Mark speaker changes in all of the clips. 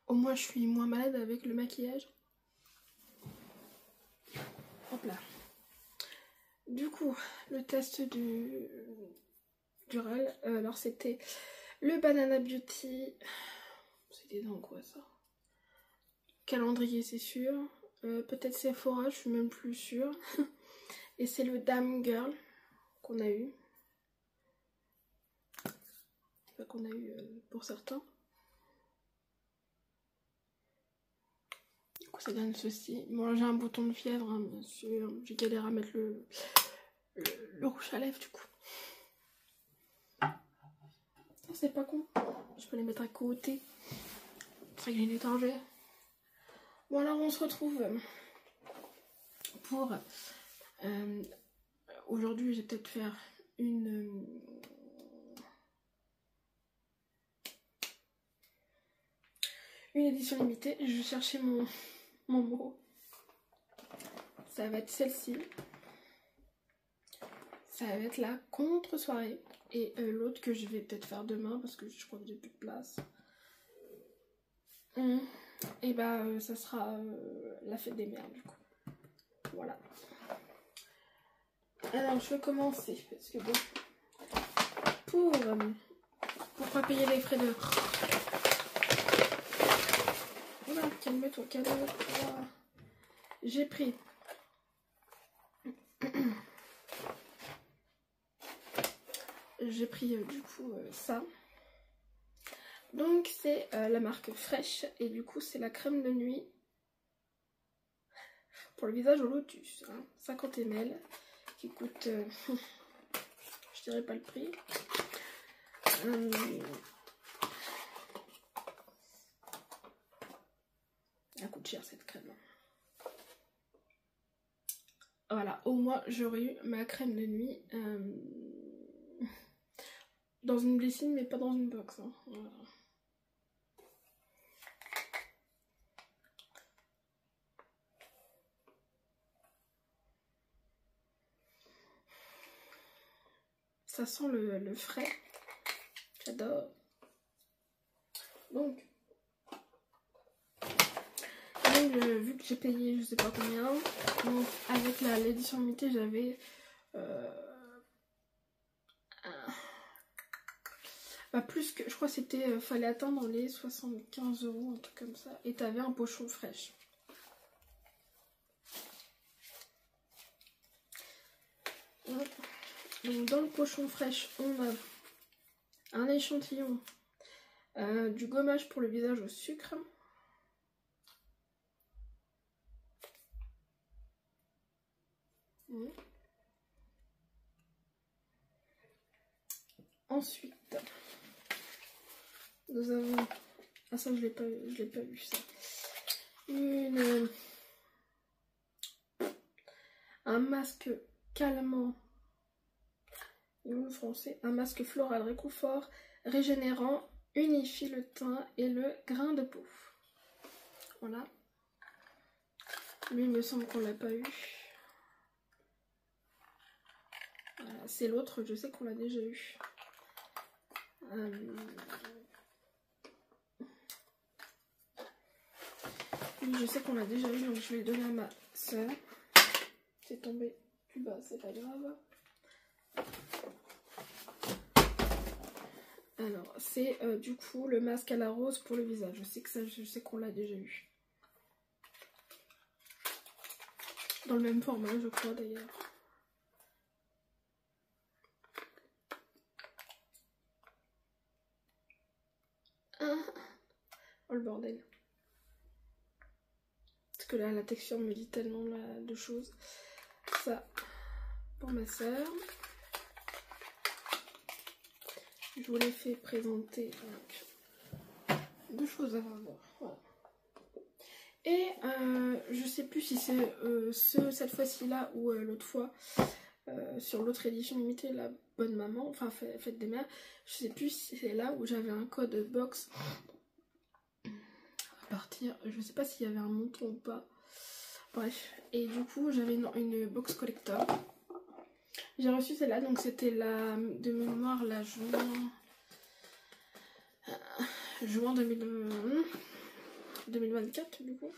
Speaker 1: Au moins, je suis moins malade avec le maquillage. Hop là. Du coup, le test du RAL. Alors, c'était le Banana Beauty. C'était dans quoi ça? Calendrier, c'est sûr. Peut-être Sephora, je suis même plus sûre. Et c'est le Dame Girl qu'on a eu. Enfin, qu'on a eu pour certains. Du coup, ça donne ceci. Bon, j'ai un bouton de fièvre, hein, bien sûr. J'ai galéré à mettre le rouge à lèvres, du coup. C'est pas con. Je peux les mettre à côté. C'est vrai que j'ai une étagère. Bon, alors on se retrouve pour... aujourd'hui, je vais peut-être faire une édition limitée. Je vais chercher mon mot. Ça va être celle-ci. Ça va être la contre-soirée. Et l'autre que je vais peut-être faire demain parce que je crois que j'ai plus de place. Et bah ça sera la fête des mères du coup. Voilà. Alors je vais commencer parce que bon, pour pas payer les frais de... Voilà, calme-toi, calme-toi. J'ai pris du coup ça. Donc c'est la marque Fresh et du coup c'est la crème de nuit pour le visage au lotus, hein, 50 ml qui coûte, je dirais pas le prix. Elle coûte cher cette crème. Voilà, au moins j'aurais eu ma crème de nuit dans une glycine mais pas dans une box. Hein. Voilà. Ça sent le frais. J'adore. Donc vu que j'ai payé je sais pas combien, donc avec l'édition limitée j'avais plus que, je crois que c'était, fallait atteindre les 75 €, un truc comme ça, et t'avais un pochon Fresh. Donc dans le pochon Fresh on a un échantillon du gommage pour le visage au sucre. Ensuite, nous avons... Ah ça je l'ai pas vu ça. Un masque calmant. Et en français, un masque floral réconfort, régénérant, unifie le teint et le grain de peau. Voilà. Lui il me semble qu'on l'a pas eu. Voilà, c'est l'autre, je sais qu'on l'a déjà eu. Lui, je sais qu'on l'a déjà eu, donc je vais le donner à ma soeur. C'est tombé plus bas, c'est pas grave. Alors, c'est du coup le masque à la rose pour le visage. Je sais qu'on l'a déjà eu. Dans le même format, je crois d'ailleurs. Oh le bordel. Parce que là, la texture me dit tellement de choses. Ça, pour ma soeur. Je vous l'ai fait présenter. Donc, deux choses à voir. Voilà. Et je sais plus si c'est cette fois-ci là ou l'autre fois. Sur l'autre édition limitée, la bonne maman, enfin fête des mères, je sais plus si c'est là où j'avais un code box à partir, je sais pas s'il y avait un montant ou pas, bref, et du coup j'avais une box collector, j'ai reçu celle-là, donc c'était la de mémoire la juin 2020, 2024 du coup.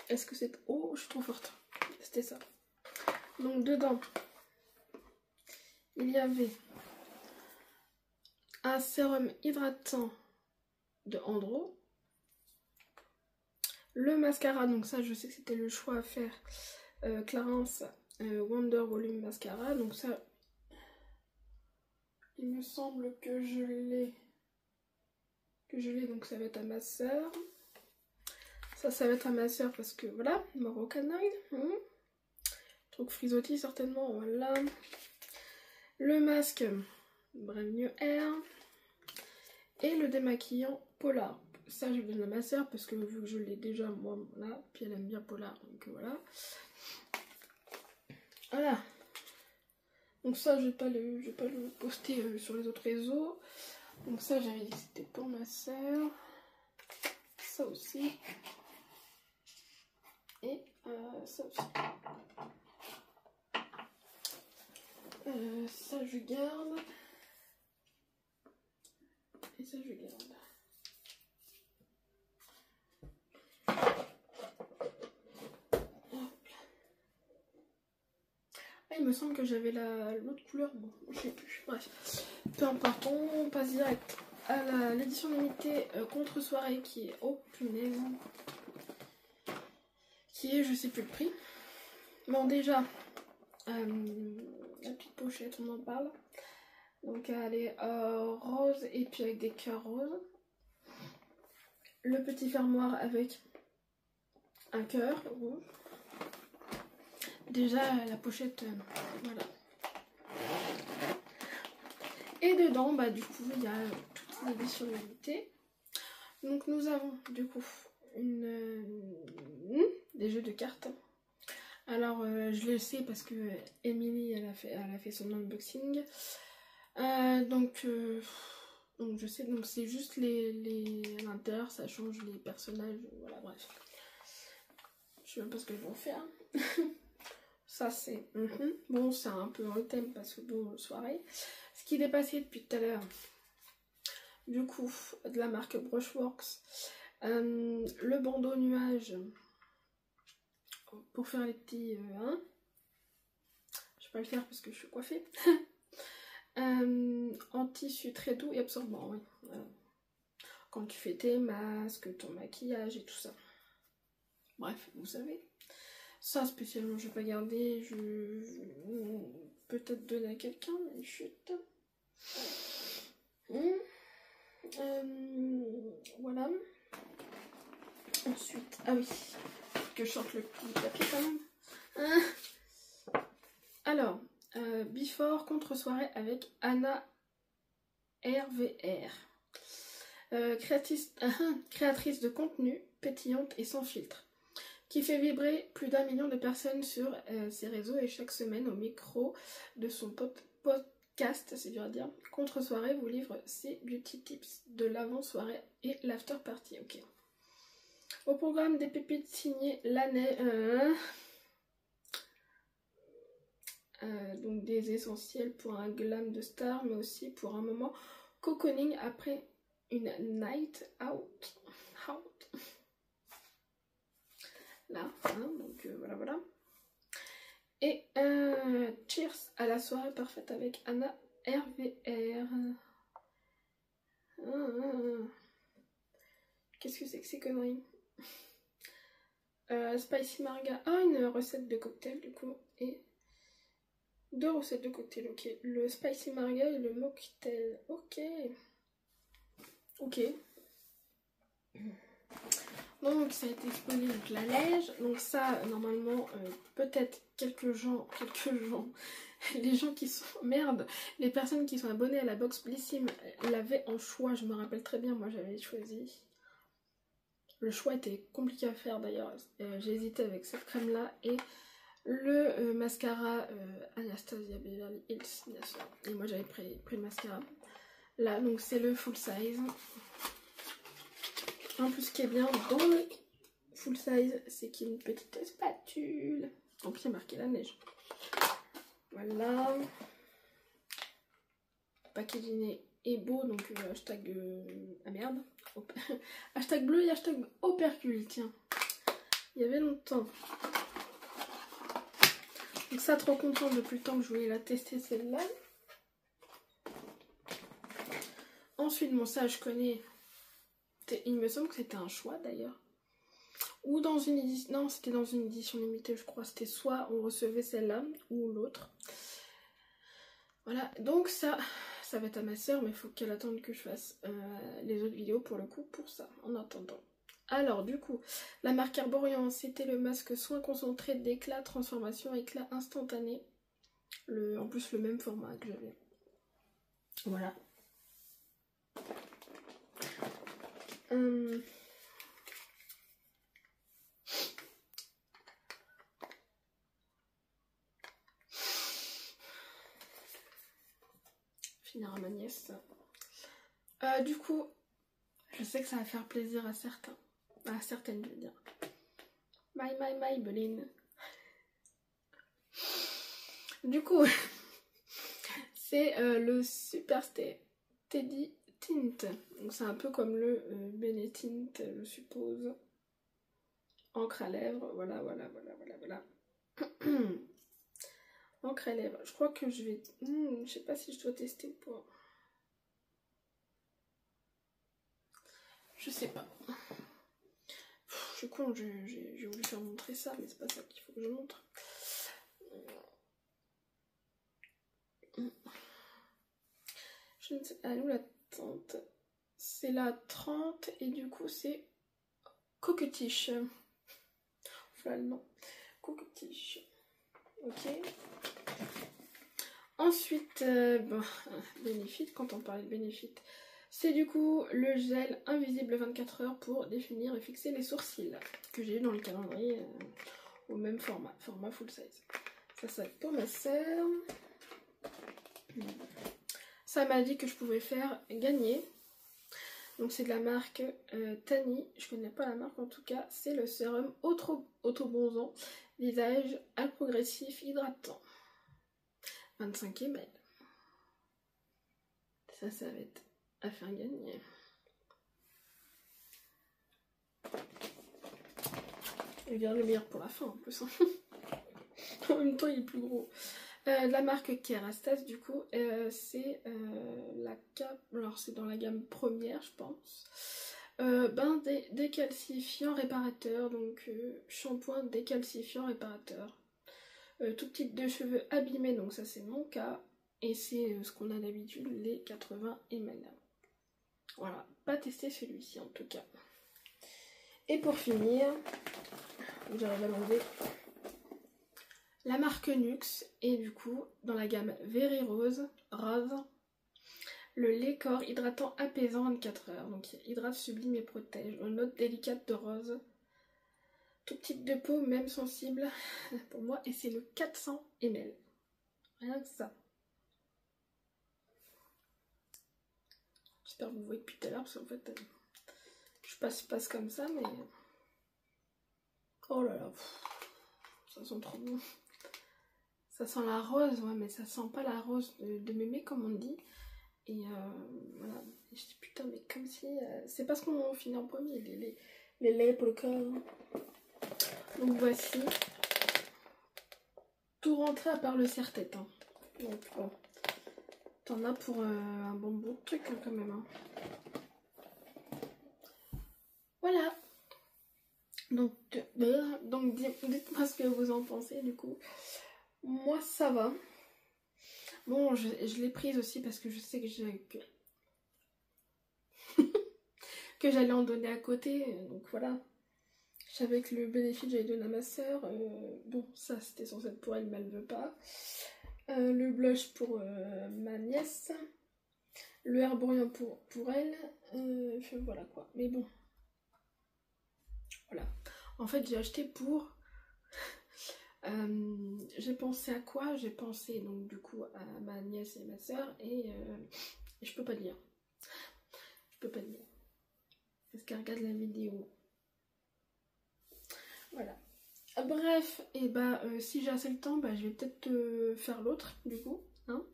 Speaker 1: Est-ce que c'est... Oh, je suis trop forte. C'était ça. Donc dedans, il y avait un sérum hydratant de Andro. Le mascara, donc ça je sais que c'était le choix à faire. Clarins Wonder Volume Mascara. Donc ça, il me semble que je l'ai. Donc ça va être à ma soeur. Ça va être à ma soeur parce que voilà, Morocanoid. Truc frisottis certainement, voilà. Le masque Brave New Air. Et le démaquillant Polar. Ça je le donne à ma soeur parce que vu que je l'ai déjà moi là, puis elle aime bien Polar, donc voilà. Voilà. Donc ça je vais pas le poster sur les autres réseaux. Donc ça j'avais dit que c'était pour ma soeur. Ça aussi. Et ça aussi. Ça je garde. Et ça je garde. Ah, il me semble que j'avais l'autre couleur, bon, je sais plus, bref. Peu importe, on passe direct à l'édition limitée contre-soirée qui est, oh punaise, qui est, je sais plus le prix. Bon déjà, la petite pochette, on en parle. Donc elle est rose et puis avec des cœurs roses. Le petit fermoir avec un cœur rouge. Déjà la pochette, voilà. Et dedans, bah du coup, il y a toute l'édition limitée. Donc nous avons du coup des jeux de cartes. Alors je le sais parce que Emily elle a fait son unboxing. Donc je sais, donc c'est juste à l'intérieur, ça change les personnages, voilà, bref. Je sais même pas ce que je vais en faire. Ça c'est bon, c'est un peu un thème parce que bon, soirée. Ce qui est passé depuis tout à l'heure, du coup, de la marque Brushworks, le bandeau nuage pour faire les petits je vais pas le faire parce que je suis coiffée. En tissu très doux et absorbant, oui. Voilà. Quand tu fais tes masques, ton maquillage et tout ça. Bref, vous savez. Ça spécialement je vais pas garder, je peut-être donner à quelqu'un, mais chut. Voilà. Ensuite, ah oui, que je sorte le papier quand même. Alors, Before contre-soirée avec Anna RVR. Créatrice de contenu pétillante et sans filtre, qui fait vibrer plus d'1 million de personnes sur ses réseaux et chaque semaine au micro de son podcast, c'est dur à dire, contre-soirée vous livre ses beauty tips de l'avant-soirée et l'after party. Ok. Au programme des pépites signées l'année, donc des essentiels pour un glam de star, mais aussi pour un moment cocooning après une night out. Là, hein, donc voilà. Et cheers à la soirée parfaite avec Anna RVR. Qu'est-ce que c'est que ces conneries? Spicy Marga. Ah, une recette de cocktail du coup. Et 2 recettes de cocktail, ok. Le Spicy Marga et le mocktail. Ok. Donc ça a été exposé avec la neige. Donc ça, normalement, peut-être quelques gens, les gens qui sont... Merde, les personnes qui sont abonnées à la box Blissim l'avaient en choix. Je me rappelle très bien, moi j'avais choisi. Le choix était compliqué à faire d'ailleurs. J'ai hésité avec cette crème-là et le mascara Anastasia Beverly Hills, bien sûr. Et moi j'avais pris le mascara. Là, donc c'est le full size. En plus, ce qui est bien dans le full size, c'est qu'il y a une petite spatule. En plus, il y a marqué la neige. Voilà. Packaging et beau, donc hashtag ah merde, hashtag bleu et hashtag opercule, tiens, il y avait longtemps. Donc ça, trop contente depuis le temps que je voulais la tester celle-là. Ensuite, bon ça je connais, il me semble que c'était un choix d'ailleurs. Ou dans une édition, non c'était dans une édition limitée je crois, c'était soit on recevait celle-là ou l'autre. Voilà, donc ça va être à ma soeur, mais il faut qu'elle attende que je fasse les autres vidéos pour le coup pour ça, en attendant. Alors du coup, la marque Herborian, c'était le masque soin concentré d'éclat, transformation, éclat instantané. En plus le même format que j'avais. Voilà. Finir à ma nièce. Du coup, je sais que ça va faire plaisir à certains. À certaines, je veux dire. Maybelline. Du coup, c'est le Super Steady Tint. Donc c'est un peu comme le Benetint, je suppose. Encre à lèvres, voilà. Encre à lèvres. Je crois que je vais... je sais pas si je dois tester ou pas. Je sais pas. Je suis con, j'ai voulu faire montrer ça, mais c'est pas ça qu'il faut que je montre. Je ne sais pas où la teinte. C'est la 30 et du coup c'est coquetiche. Finalement, coquetiche. Ok. Ensuite, Benefit, quand on parle de Benefit, c'est du coup le gel invisible 24 heures pour définir et fixer les sourcils que j'ai eu dans le calendrier au même format full size. Ça c'est pour ma soeur. Ça m'a dit que je pouvais faire gagner. Donc c'est de la marque Tani, je connais pas la marque en tout cas, c'est le sérum auto-bronzant visage à progressif hydratant. 25 ml. Ça va être à faire gagner. Je garde le meilleur pour la fin en plus. En même temps il est plus gros. De la marque Kerastase du coup, c'est la cape, alors c'est dans la gamme première je pense. Décalcifiant réparateur, donc shampoing décalcifiant réparateur. Tout type de cheveux abîmés, donc ça c'est mon cas. Et c'est ce qu'on a d'habitude, les 80 ml. Voilà, pas testé celui-ci en tout cas. Et pour finir, j'arrive à l'enlever, la marque Nuxe, et du coup, dans la gamme Very Rose, le lait corps hydratant apaisant 24 heures. Donc il hydrate, sublime et protège. Une note délicate de rose. Tout type de peau, même sensible pour moi. Et c'est le 400 ml. Rien que ça. J'espère que vous voyez depuis tout à l'heure parce qu'en fait, je passe comme ça, mais... Oh là là, ça sent trop bon. Ça sent la rose, ouais, mais ça sent pas la rose de mémé comme on dit. Et voilà, et je dis putain, mais comme si... c'est parce qu'on finit en premier, les laits pour le corps. Donc voici. Tout rentré à part le serre-tête. Hein. Donc bon, t'en as pour un bon bout de truc hein, quand même. Hein. Voilà. Donc dites-moi ce que vous en pensez du coup. Moi ça va. Bon, je l'ai prise aussi parce que je sais que j'allais en donner à côté. Donc voilà. Je savais que le bénéfice j'allais donner à ma soeur. Bon, ça c'était censé être pour elle, mais elle ne veut pas. Le blush pour ma nièce. Le Herborian pour elle. Voilà quoi. Mais bon. Voilà. En fait, j'ai acheté pour... j'ai pensé à quoi? J'ai pensé donc du coup à ma nièce et ma soeur et je peux pas dire. Je peux pas dire. Parce qu'elle regarde la vidéo. Voilà. Bref, et si j'ai assez le temps, je vais peut-être faire l'autre du coup. Hein.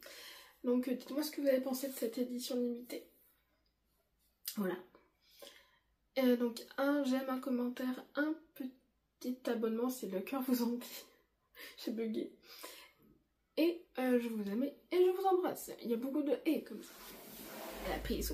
Speaker 1: Donc dites-moi ce que vous avez pensé de cette édition limitée. Voilà. Donc un j'aime, un commentaire, un petit abonnement si le cœur vous en dit. J'ai bugué. Et je vous aime et je vous embrasse. Il y a beaucoup de et comme ça. Et la peace.